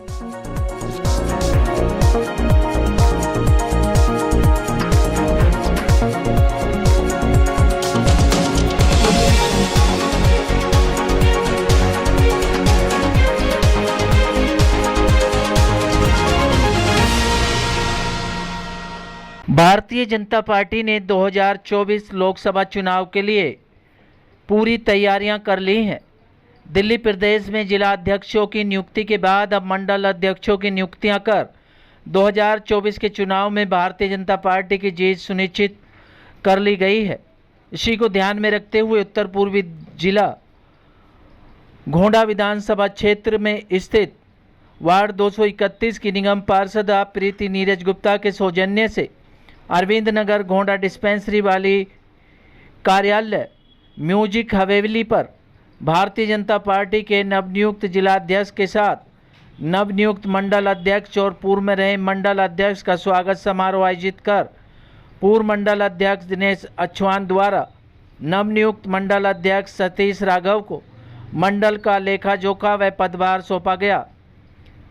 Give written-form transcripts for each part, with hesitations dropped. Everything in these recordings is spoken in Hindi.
भारतीय जनता पार्टी ने 2024 लोकसभा चुनाव के लिए पूरी तैयारियां कर ली हैं। दिल्ली प्रदेश में जिला अध्यक्षों की नियुक्ति के बाद अब मंडल अध्यक्षों की नियुक्तियां कर 2024 के चुनाव में भारतीय जनता पार्टी की जीत सुनिश्चित कर ली गई है। इसी को ध्यान में रखते हुए उत्तर पूर्वी जिला गोंडा विधानसभा क्षेत्र में स्थित वार्ड 231 की निगम पार्षद प्रीति नीरज गुप्ता के सौजन्य से अरविंद नगर गोंडा डिस्पेंसरी वाली कार्यालय म्यूजिक हवेली पर भारतीय जनता पार्टी के नवनियुक्त जिलाध्यक्ष के साथ नवनियुक्त मंडल अध्यक्ष और पूर्व में रहे मंडल अध्यक्ष का स्वागत समारोह आयोजित कर पूर्व मंडल अध्यक्ष दिनेश अछवान द्वारा नवनियुक्त मंडल अध्यक्ष सतीश राघव को मंडल का लेखा जोखा व पदभार सौंपा गया।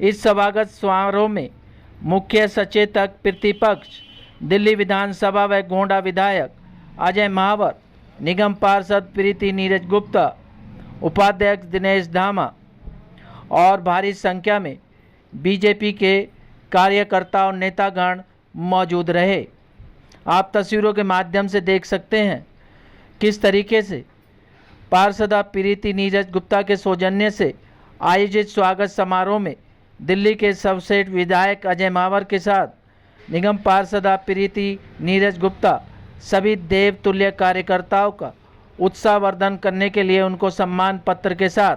इस स्वागत समारोह में मुख्य सचेतक प्रतिपक्ष दिल्ली विधानसभा व गोंडा विधायक अजय महावर, निगम पार्षद प्रीति नीरज गुप्ता, उपाध्यक्ष दिनेश धामा और भारी संख्या में बीजेपी के कार्यकर्ता और नेतागण मौजूद रहे। आप तस्वीरों के माध्यम से देख सकते हैं किस तरीके से पार्षद प्रीति नीरज गुप्ता के सौजन्य से आयोजित स्वागत समारोह में दिल्ली के सर्वश्रेष्ठ विधायक अजय महावर के साथ निगम पार्षद प्रीति नीरज गुप्ता सभी देव तुल्य कार्यकर्ताओं का उत्साहवर्धन करने के लिए उनको सम्मान पत्र के साथ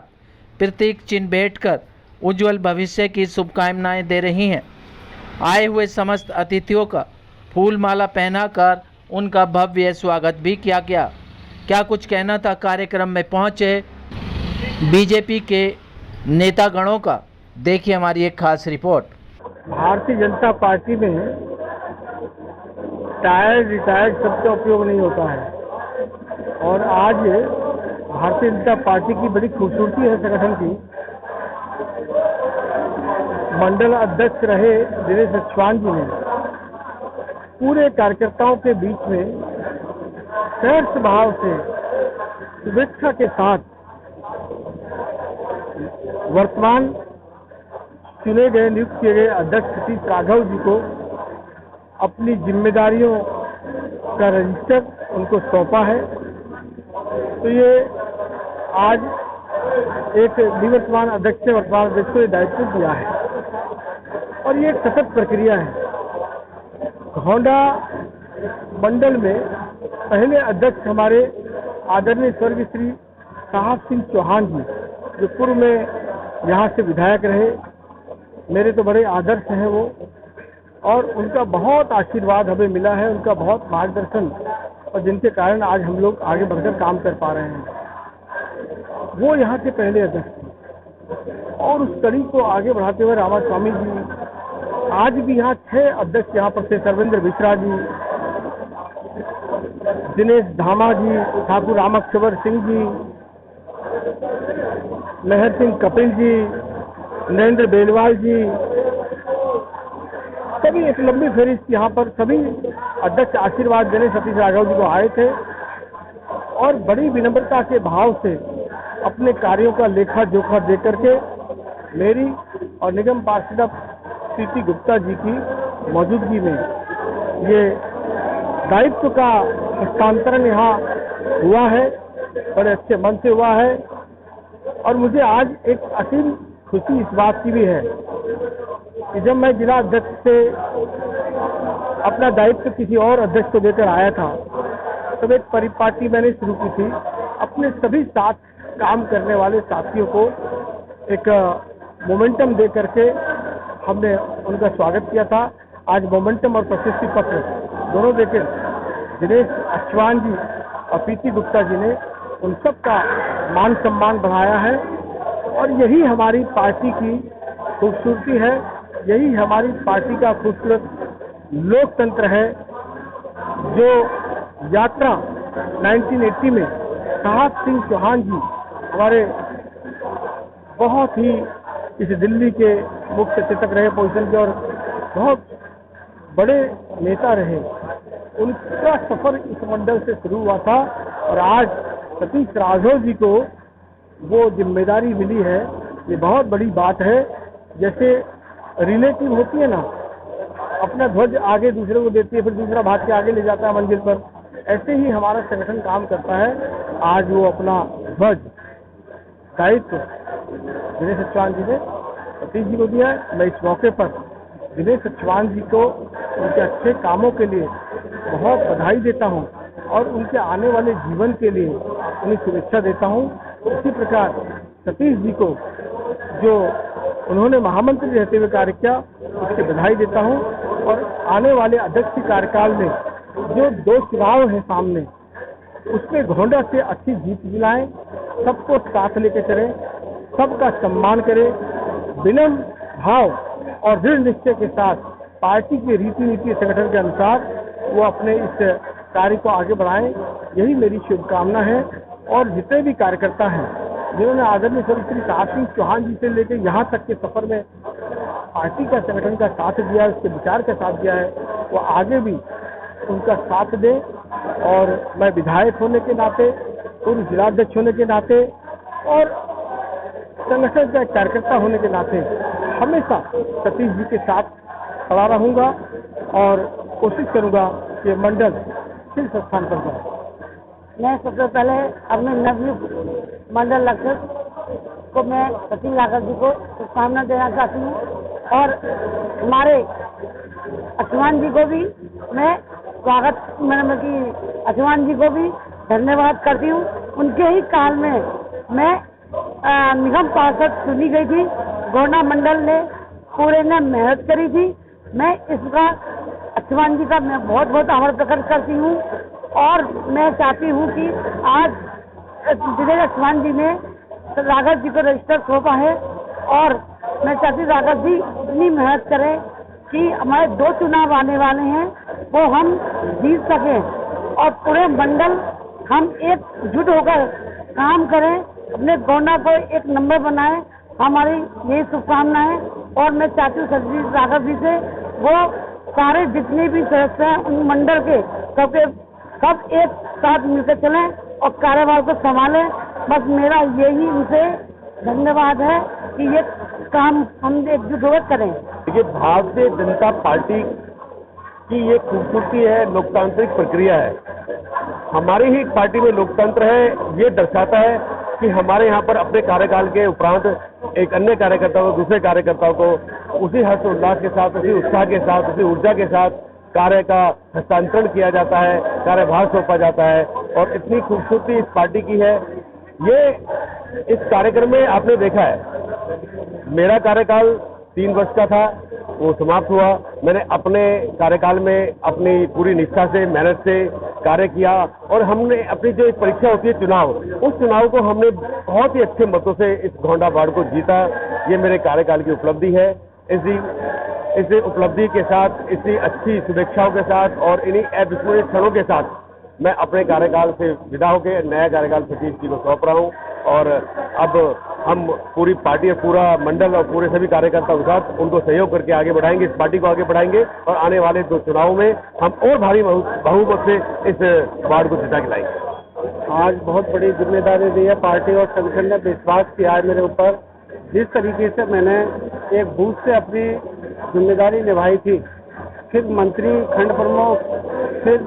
प्रतीक चिन्ह भेंट कर उज्जवल भविष्य की शुभकामनाएं दे रही हैं। आए हुए समस्त अतिथियों का फूल माला पहनाकर उनका भव्य स्वागत भी किया गया। क्या कुछ कहना था कार्यक्रम में पहुंचे बीजेपी के नेतागणों का, देखिए हमारी एक खास रिपोर्ट। भारतीय जनता पार्टी में टायर्ड रिटायर्ड शब्द का उपयोग नहीं होता है और आज भारतीय जनता पार्टी की बड़ी खूबसूरती है संगठन की। मंडल अध्यक्ष रहे दिनेश अछवान जी ने पूरे कार्यकर्ताओं के बीच में सहर्ष भाव से शुभेच्छा के साथ वर्तमान चुने गए नियुक्त किए गए अध्यक्ष सतीश राघव जी को अपनी जिम्मेदारियों का रजिस्टर उनको सौंपा है। तो ये आज एक निवर्तमान अध्यक्ष ने वर्तमान अध्यक्ष को दायित्व दिया है और ये एक सतत प्रक्रिया है। गोंडा मंडल में पहले अध्यक्ष हमारे आदरणीय स्वर्गीय श्री साहब सिंह चौहान जी, जो पूर्व में यहाँ से विधायक रहे, मेरे तो बड़े आदर्श हैं वो, और उनका बहुत आशीर्वाद हमें मिला है, उनका बहुत मार्गदर्शन, और जिनके कारण आज हम लोग आगे बढ़कर काम कर पा रहे हैं। वो यहाँ के पहले अध्यक्ष और उस कड़ी को आगे बढ़ाते हुए रामास्वामी जी, आज भी यहाँ 6 अध्यक्ष यहाँ पर थे, सर्वेंद्र मिश्रा जी, दिनेश धामा जी, ठाकुर रामक्षवर सिंह जी, मेहर सिंह कपिल जी, नरेंद्र बेलवाल जी, सभी एक लंबी फेरिस्त यहाँ पर सभी अध्यक्ष आशीर्वाद देने सतीश राघव जी को आए थे और बड़ी विनम्रता के भाव से अपने कार्यों का लेखा जोखा दे करके मेरी और निगम पार्षद प्रीति गुप्ता जी की मौजूदगी में ये दायित्व का हस्तांतरण यहाँ हुआ है। बड़े अच्छे मन से हुआ है और मुझे आज एक असीम खुशी इस बात की भी है कि जब मैं जिला अध्यक्ष से अपना दायित्व किसी और अध्यक्ष को देकर आया था, तब एक परिपाटी मैंने शुरू की थी। अपने सभी साथ काम करने वाले साथियों को एक मोमेंटम दे करके हमने उनका स्वागत किया था। आज मोमेंटम और प्रशस्ति पत्र दोनों देकर दिनेश अछवान जी और प्रीति गुप्ता जी ने उन सब का मान सम्मान बढ़ाया है और यही हमारी पार्टी की खूबसूरती है, यही हमारी पार्टी का खूबसूरत लोकतंत्र है। जो यात्रा 1980 में साहब सिंह चौहान जी हमारे बहुत ही इस दिल्ली के मुख्य सचेतक रहे पोजीशन के और बहुत बड़े नेता रहे, उनका सफर इस मंडल से शुरू हुआ था और आज सतीश राघव जी को वो जिम्मेदारी मिली है, ये बहुत बड़ी बात है। जैसे रिलेटिव होती है ना, अपना ध्वज आगे दूसरे को देती है, फिर दूसरा भाग के आगे ले जाता है मंजिल पर, ऐसे ही हमारा संगठन काम करता है। आज वो अपना ध्वज दायित्व दिनेश सचवान जी ने सतीश जी को दिया है। मैं इस मौके पर दिनेश सचवान जी को उनके अच्छे कामों के लिए बहुत बधाई देता हूं और उनके आने वाले जीवन के लिए उन्हें शुभेच्छा देता हूं। इसी प्रकार सतीश जी को जो उन्होंने महामंत्री रहते हुए कार्य किया, उसकी बधाई देता हूं और आने वाले अध्यक्ष कार्यकाल में जो 2 चुनाव है सामने, उसमें घोंडा से अच्छी जीत दिलाएं, सबको साथ लेकर चलें, सबका सम्मान करें, विनम्र भाव और दृढ़ निश्चय के साथ पार्टी की रीति नीति संगठन के अनुसार वो अपने इस कार्य को आगे बढ़ाएं, यही मेरी शुभकामना है। और जितने भी कार्यकर्ता हैं जिन्होंने आदरणीय श्री प्रताप सिंह चौहान जी से लेकर यहाँ तक के सफर में पार्टी का संगठन का साथ दिया है, उसके विचार का साथ दिया है, वो आगे भी उनका साथ दें। और मैं विधायक होने के नाते, पूर्व जिलाध्यक्ष होने के नाते और संगठन का कार्यकर्ता होने के नाते हमेशा सतीश जी के साथ खड़ा रहूंगा और कोशिश करूंगा कि मंडल शीर्ष स्थान पर जाए। मैं सबसे पहले अपने नवनियुक्त मंडल अध्यक्ष को मैं सतीश राघव जी को शुभकामना देना चाहती हूँ और हमारे अचवान जी को भी मैं स्वागत मतलब कि अचवान जी को भी धन्यवाद करती हूँ। उनके ही काल में मैं निगम पार्षद चुनी गई थी, गोंडा मंडल ने पूरे ने मेहनत करी थी। मैं इसका अचवान जी का मैं बहुत बहुत आभार प्रकट करती हूँ और मैं चाहती हूँ कि आज दिनेश अचवान जी ने राघव जी को रजिस्टर सौंपा है और मैं चाहती हूँ राघव जी इतनी मेहनत करें कि हमारे 2 चुनाव आने वाले हैं वो हम जीत सकें और पूरे मंडल हम एकजुट होकर काम करें, अपने गोंडा को एक नंबर बनाएं। हमारी यही शुभकामना है और मैं चाहती हूँ सतीश राघव जी से वो सारे जितने भी सदस्य हैं उन मंडल के सब एक साथ मिलकर चलें और कार्यभार को संभालें। बस मेरा यही उनसे धन्यवाद है कि ये काम हम एकजुट होकर करें। देखिए, भारतीय जनता पार्टी की ये खूबसूरती है, लोकतांत्रिक प्रक्रिया है। हमारी ही पार्टी में लोकतंत्र है, ये दर्शाता है कि हमारे यहाँ पर अपने कार्यकाल के उपरांत एक अन्य कार्यकर्ता को, दूसरे कार्यकर्ताओं को उसी हर्षोल्लास के साथ, उसी उत्साह के साथ, उसी ऊर्जा के साथ कार्य का हस्तांतरण किया जाता है, कार्यभार सौंपा जाता है और इतनी खूबसूरती इस पार्टी की है। ये इस कार्यक्रम में आपने देखा है, मेरा कार्यकाल 3 वर्ष का था, वो समाप्त हुआ। मैंने अपने कार्यकाल में अपनी पूरी निष्ठा से, मेहनत से कार्य किया और हमने अपनी जो एक परीक्षा होती है चुनाव, उस चुनाव को हमने बहुत ही अच्छे मतों से इस गोंडा वार्ड को जीता। ये मेरे कार्यकाल की उपलब्धि है। इस उपलब्धि के साथ, इसी अच्छी शुभेच्छाओं के साथ और इन्हीं अविस्मरणीय क्षणों के साथ मैं अपने कार्यकाल से विदा होकर नया कार्यकाल सतीश जी को सौंप रहा हूँ और अब हम पूरी पार्टी और पूरा मंडल और पूरे सभी कार्यकर्ताओं के साथ उनको सहयोग करके आगे बढ़ाएंगे, इस पार्टी को आगे बढ़ाएंगे और आने वाले 2 चुनावों में हम और भारी बहुमत से इस वार्ड को जिता के लाएंगे। आज बहुत बड़ी जिम्मेदारी दी है, पार्टी और संगठन ने विश्वास किया है मेरे ऊपर। जिस तरीके से मैंने एक बूथ से अपनी जिम्मेदारी निभाई थी, फिर मंत्री, खंड प्रमुख, फिर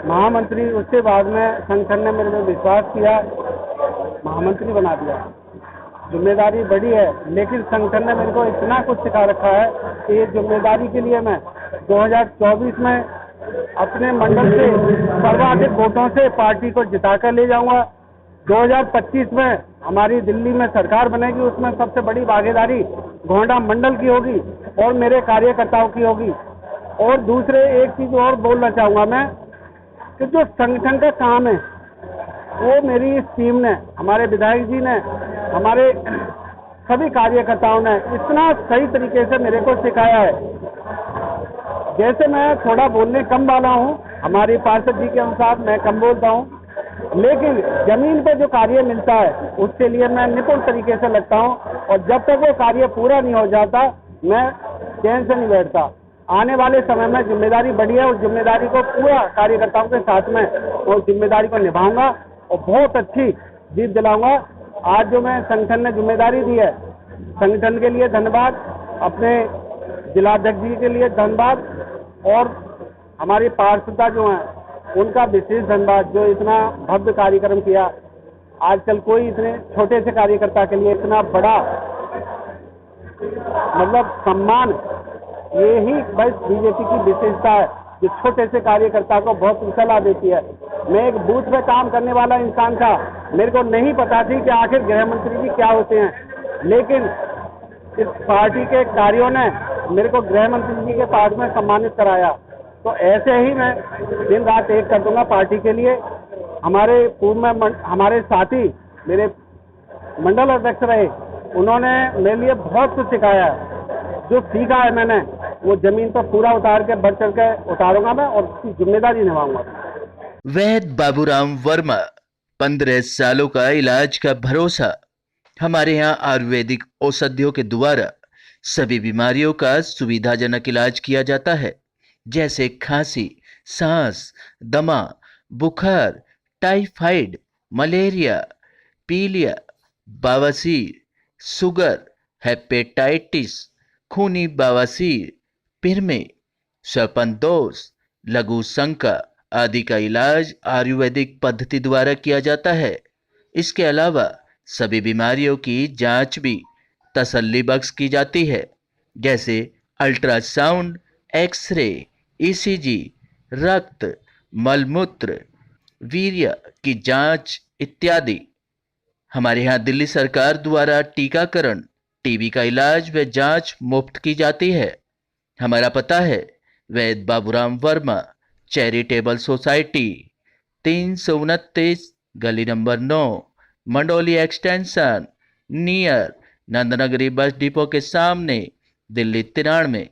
महामंत्री, उसके बाद में संगठन ने मेरे में विश्वास किया, महामंत्री बना दिया। जिम्मेदारी बड़ी है, लेकिन संगठन ने मेरे को इतना कुछ सिखा रखा है कि ये जिम्मेदारी के लिए मैं 2024 में अपने मंडल से सर्वाधिक वोटों से पार्टी को जिताकर ले जाऊंगा। 2025 में हमारी दिल्ली में सरकार बनेगी, उसमें सबसे बड़ी भागीदारी गोंडा मंडल की होगी और मेरे कार्यकर्ताओं की होगी। और दूसरे एक चीज और बोलना चाहूंगा मैं कि जो संगठन का काम है वो मेरी इस टीम ने, हमारे विधायक जी ने, हमारे सभी कार्यकर्ताओं ने इतना सही तरीके से मेरे को सिखाया है। जैसे मैं थोड़ा बोलने कम वाला हूँ, हमारी पार्षद जी के अनुसार मैं कम बोलता हूँ, लेकिन जमीन पर जो कार्य मिलता है उसके लिए मैं निपुण तरीके से लगता हूं, और जब तक वो कार्य पूरा नहीं हो जाता मैं चैन से नहीं बैठता। आने वाले समय में जिम्मेदारी बढ़ी है, उस जिम्मेदारी को पूरा कार्यकर्ताओं के साथ में उस जिम्मेदारी को निभाऊंगा और बहुत अच्छी जीत दिलाऊंगा। आज जो मैं संगठन ने जिम्मेदारी दी है, संगठन के लिए धन्यवाद, अपने जिलाध्यक्ष जी के लिए धन्यवाद, और हमारी पार्षदा जो हैं उनका विशेष धन्यवाद, जो इतना भव्य कार्यक्रम किया। आजकल कोई इतने छोटे से कार्यकर्ता के लिए इतना बड़ा मतलब सम्मान, ये ही बस बीजेपी की विशेषता है, जो छोटे से कार्यकर्ता को बहुत सलाह देती है। मैं एक बूथ पे काम करने वाला इंसान था, मेरे को नहीं पता थी कि आखिर गृह मंत्री जी क्या होते हैं, लेकिन इस पार्टी के कार्यों ने मेरे को गृह मंत्री जी के पास में सम्मानित कराया। तो ऐसे ही मैं दिन रात एक कर दूंगा पार्टी के लिए। हमारे पूर्व में हमारे साथी मेरे मंडल अध्यक्ष रहे, उन्होंने मेरे लिए बहुत कुछ सिखाया है। जो सीखा है मैंने वो जमीन पर पूरा उतार के बढ़ चढ़ के उतारूंगा मैं, और उसकी जिम्मेदारी निभाऊंगा। वैद्य बाबूराम वर्मा, 15 सालों का इलाज का भरोसा। हमारे यहाँ आयुर्वेदिक औषधियों के द्वारा सभी बीमारियों का सुविधाजनक इलाज किया जाता है, जैसे खांसी, सांस, दमा, बुखार, टाइफाइड, मलेरिया, पीलिया, बवासीर, शुगर, हेपेटाइटिस, खूनी बवासीर, पिरमे, सर्पदोष, लघु शंका आदि का इलाज आयुर्वेदिक पद्धति द्वारा किया जाता है। इसके अलावा सभी बीमारियों की जांच भी तसल्ली बख्श की जाती है, जैसे अल्ट्रासाउंड, एक्सरे, ईसीजी, रक्त, मलमूत्र, वीर्य की जांच इत्यादि। हमारे यहाँ दिल्ली सरकार द्वारा टीकाकरण, टीबी का इलाज व जांच मुफ्त की जाती है। हमारा पता है वैद्य बाबूराम वर्मा चैरिटेबल सोसाइटी, 329 गली number 9, Mandoli extension, near Nand Nagri bus depot के सामने, दिल्ली 93।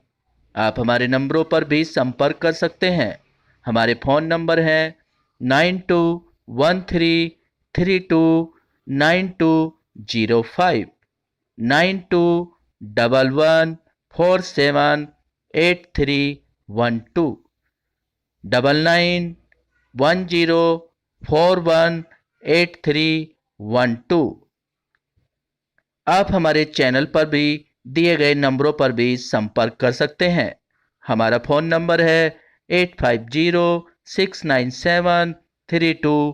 आप हमारे नंबरों पर भी संपर्क कर सकते हैं। हमारे फ़ोन नंबर हैं 9213329205, 9211478312, 9910418312। आप हमारे चैनल पर भी दिए गए नंबरों पर भी संपर्क कर सकते हैं। हमारा फ़ोन नंबर है 8506973234।